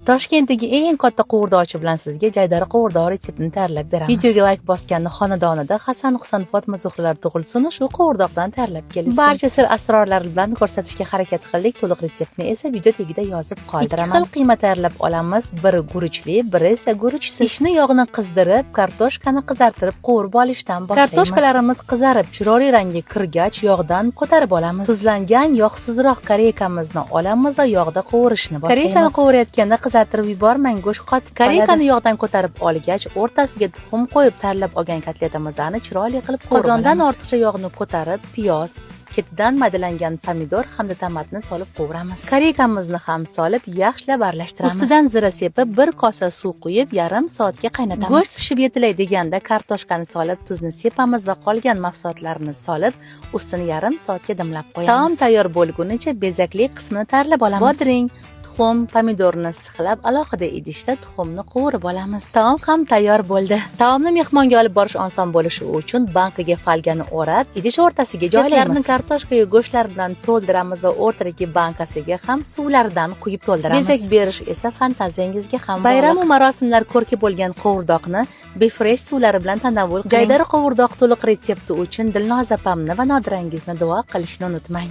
Toshkentdagi eng katta qovurdoqchi bilan sizga jaydari qovurdoq retseptini tayyorlab beramiz. Videoga like bosganni xonadonida Hasan Husan Fatma Zuhralar tug'ilsin, shu qovurdoqdan tayyorlab kelsin. Barcha sir asrorlari bilan ko'rsatishga harakat qildik. To'liq retseptni esa video tagida yozib qoldiraman. Ikki xil qiyma tayyorlab olamiz. Biri guruchli, biri esa guruchsiz. Ishni yog'ini qizdirib, kartoshkani qizartirib qovurib olishdan boshlaymiz. Kartoshkalarimiz qizarib, chiroyli rangga kirgach, yog'dan ko'tarib olamiz. Tuzlangan yog'sizroq koreykamizni olamiz va yog'da qovurishni boshlaymiz. Koreykani qovurayotganda qizartirib yubormang, go'sht qotib qoladi. Koreykani yog'dan ko'tarib olgach, o'rtasiga tuxum qo'yib tayyorlab olgan kotletimizni chiroyli qilib qozondan ortiqcha yog'ni ko'tarib, piyoz, ketidan maydalangan pomidor hamda tomatni solib qovuramiz. Koreykamizni ham solib, yaxshilab aralashtiramiz. Ustidan zira sepib, bir kosa suv quyib, yarim soatga qaynatamiz. Go'sht pishib yetilay deganda kartoshkani solib, tuzni sepamiz va qolgan mahsulotlarni solib, ustini yarim soatga dimlab qo'yamiz. Taom tayyor bo'lgunicha bezakli qismini tayyorlab olamiz. Bodring, tuxum, pomidorni sixlab, alohida idishda tuxumni qovurib olamiz. Taom ham tayyor bo'ldi. Taomni mehmonga olib borish oson bo'lishi uchun bankaga folgani o'rab, idish o'rtasiga joylaymiz. Kartoshkaga go'shtlar bilan to'ldiramiz va o'rtadagi bankasiga ham suvlardan quyib to'ldiramiz. Bezak berish esa fantaziyangizga ham bog'liq. Bayram va marosimlar ko'rki bo'lgan qovurdoqni befresh suvlari bilan tanovul qiling. Jaydari qovurdoq to'liq retsepti uchun Dilnoza opamni va Nodirangizni duo qilishni unutmang.